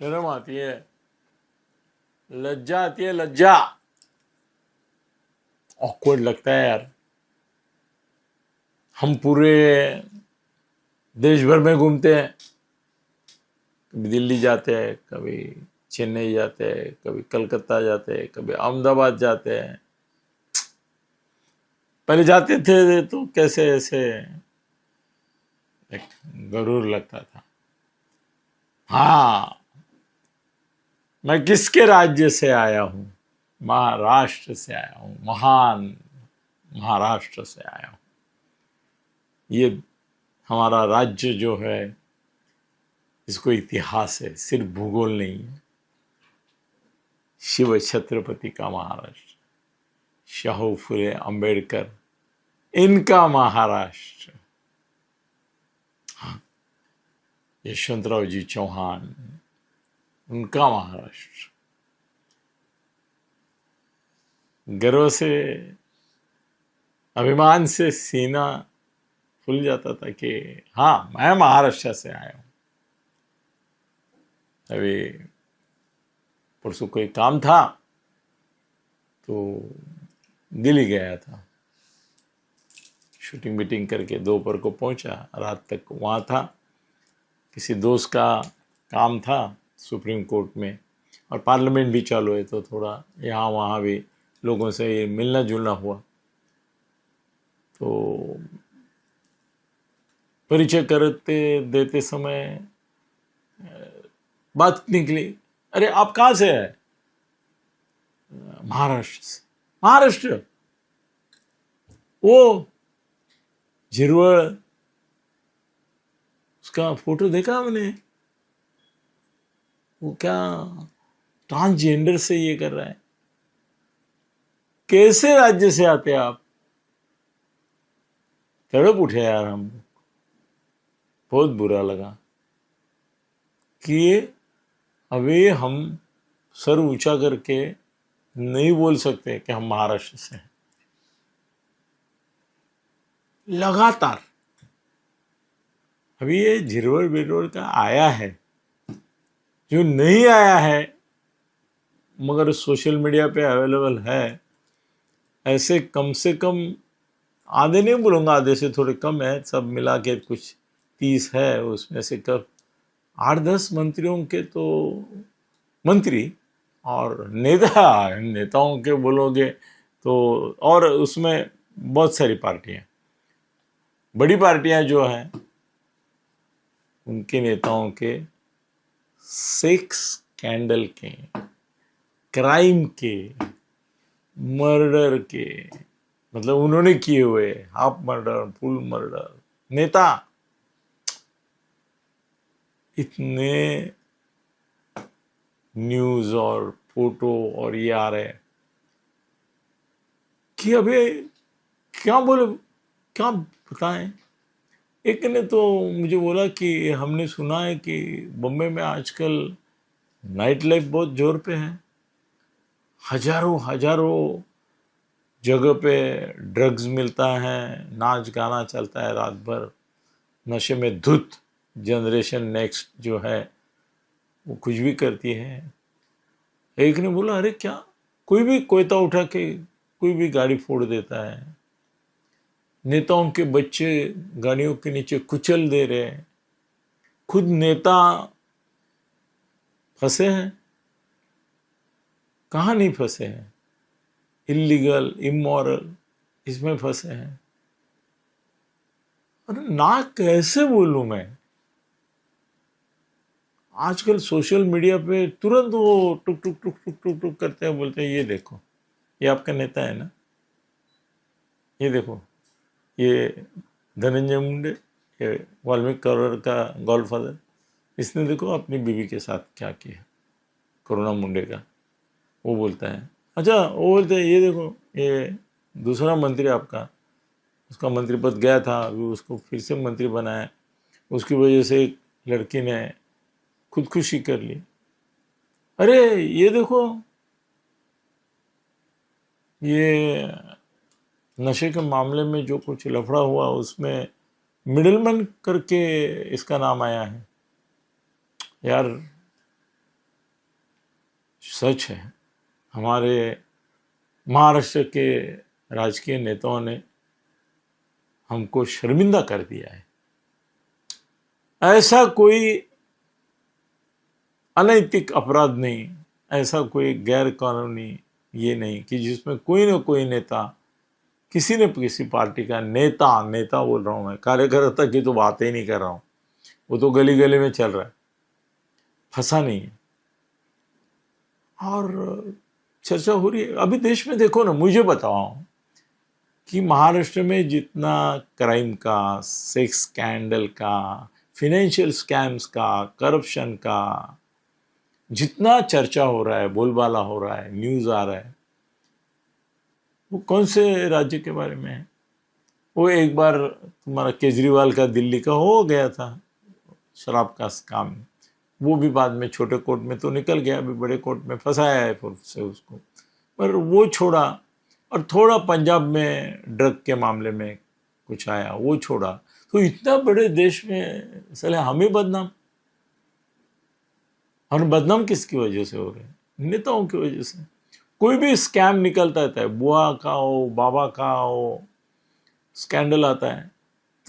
शर्म आती है, लज्जा आती है, लज्जा। ऑकवर्ड लगता है यार। हम पूरे देश भर में घूमते हैं, कभी दिल्ली जाते हैं, कभी चेन्नई जाते हैं, कभी कलकत्ता जाते हैं, कभी अहमदाबाद जाते हैं। पहले जाते थे तो कैसे ऐसे एक गरूर लगता था। हाँ, मैं किसके राज्य से आया हूं? महाराष्ट्र से आया हूं, महान महाराष्ट्र से आया हूं। ये हमारा राज्य जो है, इसको इतिहास है, सिर्फ भूगोल नहीं है। शिव छत्रपति का महाराष्ट्र, शाहू फुले अंबेडकर, इनका महाराष्ट्र, यशवंतराव जी चौहान, उनका महाराष्ट्र। गर्व से, अभिमान से सीना फूल जाता था कि हाँ, मैं महाराष्ट्र से आया हूं। अभी परसों कोई काम था तो दिल्ली गया था, शूटिंग मीटिंग करके दोपहर को पहुंचा, रात तक वहाँ था। किसी दोस्त का काम था सुप्रीम कोर्ट में, और पार्लियामेंट भी चालू है, तो थोड़ा यहाँ वहाँ भी लोगों से मिलना जुलना हुआ। तो परिचय करते देते समय बात निकली, अरे आप कहाँ से है? महाराष्ट्र से। महाराष्ट्र? वो झिरवळ, उसका फोटो देखा मैंने, वो क्या ट्रांसजेंडर से ये कर रहा है। कैसे राज्य से आते आप? तड़प उठे यार हम। बहुत बुरा लगा कि अभी हम सर ऊंचा करके नहीं बोल सकते कि हम महाराष्ट्र से हैं। लगातार अभी ये झिरवळ बिरवळ का आया है, जो नहीं आया है मगर सोशल मीडिया पे अवेलेबल है, ऐसे कम से कम आधे नहीं बोलूँगा, आधे से थोड़े कम है, सब मिला के कुछ 30 है, उसमें से कब 8-10 मंत्रियों के तो मंत्री, और नेताओं के बोलोगे तो, और उसमें बहुत सारी पार्टियां, बड़ी पार्टियां जो हैं उनके नेताओं के सेक्स स्कैंडल के, क्राइम के, मर्डर के, मतलब उन्होंने किए हुए हाफ मर्डर, फुल मर्डर, नेता इतने न्यूज और फोटो और ये आ रहे हैं कि अभी क्या बोले, क्या बताएं। एक ने तो मुझे बोला कि हमने सुना है कि बम्बई में आजकल नाइट लाइफ बहुत जोर पे है, हजारों जगह पे ड्रग्स मिलता है, नाच गाना चलता है रात भर, नशे में धुत जनरेशन नेक्स्ट जो है वो कुछ भी करती है। एक ने बोला, अरे क्या, कोई भी कोयता उठा के कोई भी गाड़ी फोड़ देता है, नेताओं के बच्चे गाड़ियों के नीचे कुचल दे रहे हैं, खुद नेता फंसे हैं। कहाँ नहीं फंसे हैं? इलीगल, इमोरल, इसमें फंसे हैं। अरे ना, कैसे बोलूं मैं? आजकल सोशल मीडिया पे तुरंत वो टुक टुक टुक टुक टुक टुक करते हैं, बोलते हैं ये देखो, ये आपका नेता है ना, ये देखो, ये धनंजय मुंडे, ये वाल्मीकि कॉर्नर का गॉडफादर, इसने देखो अपनी बीवी के साथ क्या किया, करुणा मुंडे का। वो बोलता है, अच्छा वो बोलते हैं ये देखो, ये दूसरा मंत्री आपका, उसका मंत्री पद गया था, अभी उसको फिर से मंत्री बनाया, उसकी वजह से एक लड़की ने खुदकुशी कर ली। अरे ये देखो, ये नशे के मामले में जो कुछ लफड़ा हुआ उसमें मिडलमैन करके इसका नाम आया है। यार सच है, हमारे महाराष्ट्र के राजकीय नेताओं ने हमको शर्मिंदा कर दिया है। ऐसा कोई अनैतिक अपराध नहीं, ऐसा कोई गैर कानूनी ये नहीं कि जिसमें कोई न कोई नेता, किसी न किसी पार्टी का नेता बोल रहा हूँ मैं, कार्यकर्ता की तो बात ही नहीं कर रहा हूँ, वो तो गली गली में चल रहा है, फंसा नहीं है। और चर्चा हो रही है अभी देश में। देखो ना, मुझे बताओ कि महाराष्ट्र में जितना क्राइम का, सेक्स स्कैंडल का, फिनेंशियल स्कैम्स का, करप्शन का जितना चर्चा हो रहा है, बोलबाला हो रहा है, न्यूज़ आ रहा है, वो कौन से राज्य के बारे में है? वो एक बार तुम्हारा केजरीवाल का दिल्ली का हो गया था शराब का स्कैम, वो भी बाद में छोटे कोर्ट में तो निकल गया, अभी बड़े कोर्ट में फंसाया है फिर से उसको, पर वो छोड़ा। और थोड़ा पंजाब में ड्रग के मामले में कुछ आया, वो छोड़ा। तो इतना बड़े देश में साले हम ही बदनाम। और बदनाम किसकी वजह से हो रहे हैं? नेताओं की वजह से। कोई भी स्कैम निकलता है, बुआ का हो, बाबा का हो, स्कैंडल आता है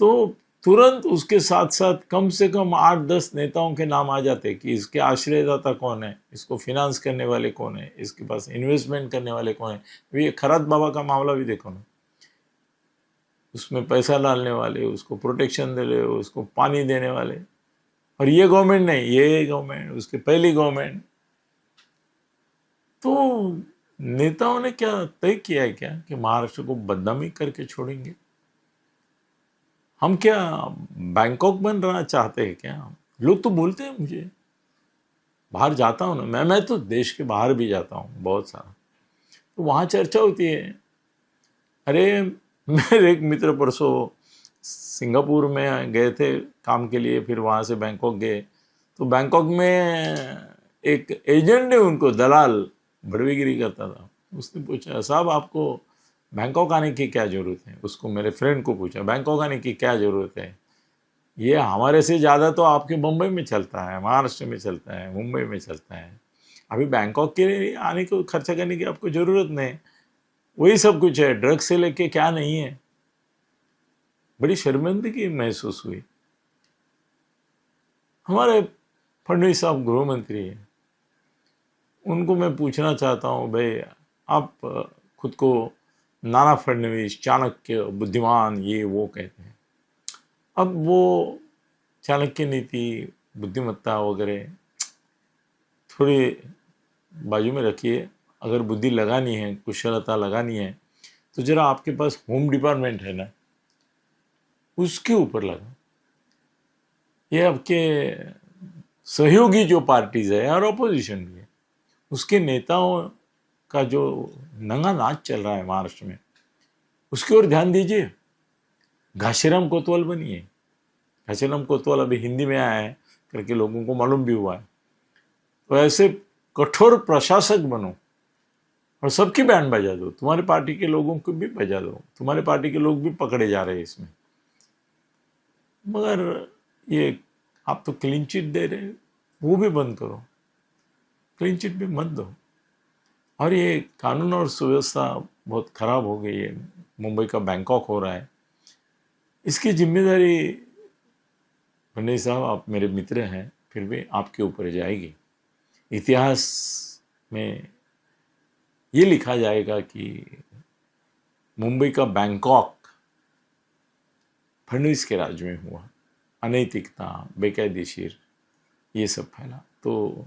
तो तुरंत उसके साथ साथ कम से कम 8-10 नेताओं के नाम आ जाते हैं कि इसके आश्रयदाता कौन है, इसको फिनांस करने वाले कौन है, इसके पास इन्वेस्टमेंट करने वाले कौन है। ये खरात बाबा का मामला भी देखो ना, उसमें पैसा डालने वाले, उसको प्रोटेक्शन देने, उसको पानी देने वाले। और ये गवर्नमेंट नहीं, ये गवर्नमेंट, उसके पहली गवर्नमेंट। तो नेताओं ने क्या तय किया है क्या कि महाराष्ट्र को बदनामी करके छोड़ेंगे? हम क्या बैंकॉक बनना चाहते हैं क्या? लोग तो बोलते हैं, मुझे बाहर जाता हूँ ना मैं तो देश के बाहर भी जाता हूँ बहुत सारा, तो वहाँ चर्चा होती है। अरे मेरे एक मित्र परसों सिंगापुर में गए थे काम के लिए, फिर वहाँ से बैंकॉक गए, तो बैंकॉक में एक एजेंट ने उनको, दलाल बड़वीगिरी करता था, उसने पूछा, साहब आपको बैंकॉक आने की क्या ज़रूरत है? उसको, मेरे फ्रेंड को पूछा, बैंकॉक आने की क्या ज़रूरत है? ये हमारे से ज़्यादा तो आपके मुंबई में चलता है, महाराष्ट्र में चलता है, मुंबई में चलता है। अभी बैंकॉक के लिए आने को खर्चा करने की आपको ज़रूरत नहीं, वही सब कुछ है, ड्रग्स से लेके क्या नहीं है। बड़ी शर्मिंदगी महसूस हुई। हमारे फडणवीस साहब गृह मंत्री हैं, उनको मैं पूछना चाहता हूँ, भाई आप खुद को नाना फडणवीस, चाणक्य, बुद्धिमान, ये वो कहते हैं। अब वो चाणक्य नीति, बुद्धिमत्ता वगैरह थोड़ी बाजू में रखिए। अगर बुद्धि लगानी है, कुशलता लगानी है, तो जरा आपके पास होम डिपार्टमेंट है ना, उसके ऊपर लगा। ये आपके सहयोगी जो पार्टीज है और अपोजिशन भी है, उसके नेताओं का जो नंगा नाच चल रहा है महाराष्ट्र में, उसकी ओर ध्यान दीजिए। घाशीराम कोतवाल बनिए। घाशीराम कोतवाल अभी हिंदी में आया है करके लोगों को मालूम भी हुआ है। तो ऐसे कठोर प्रशासक बनो और सबकी बैंड बजा दो, तुम्हारे पार्टी के लोगों को भी बजा दो। तुम्हारे पार्टी के लोग भी पकड़े जा रहे हैं इसमें, मगर ये आप तो क्लीन चिट दे रहे, वो भी बंद करो, क्लीन चिट भी मत दो। और ये कानून और सुव्यवस्था बहुत खराब हो गई है, मुंबई का बैंकॉक हो रहा है, इसकी जिम्मेदारी फडणवीस साहब, आप मेरे मित्र हैं, फिर भी आपके ऊपर जाएगी। इतिहास में ये लिखा जाएगा कि मुंबई का बैंकॉक फडणवीस के राज में हुआ, अनैतिकता, बेकायदेशीर, ये सब फैला। तो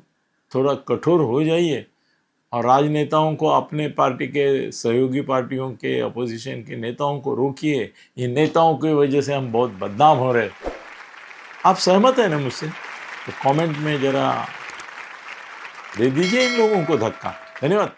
थोड़ा कठोर हो जाइए और राजनेताओं को, अपने पार्टी के सहयोगी पार्टियों के, अपोजिशन के नेताओं को रोकिए। ये नेताओं की वजह से हम बहुत बदनाम हो रहे। आप सहमत हैं ना मुझसे? तो कमेंट में जरा दे दीजिए इन लोगों को धक्का। धन्यवाद।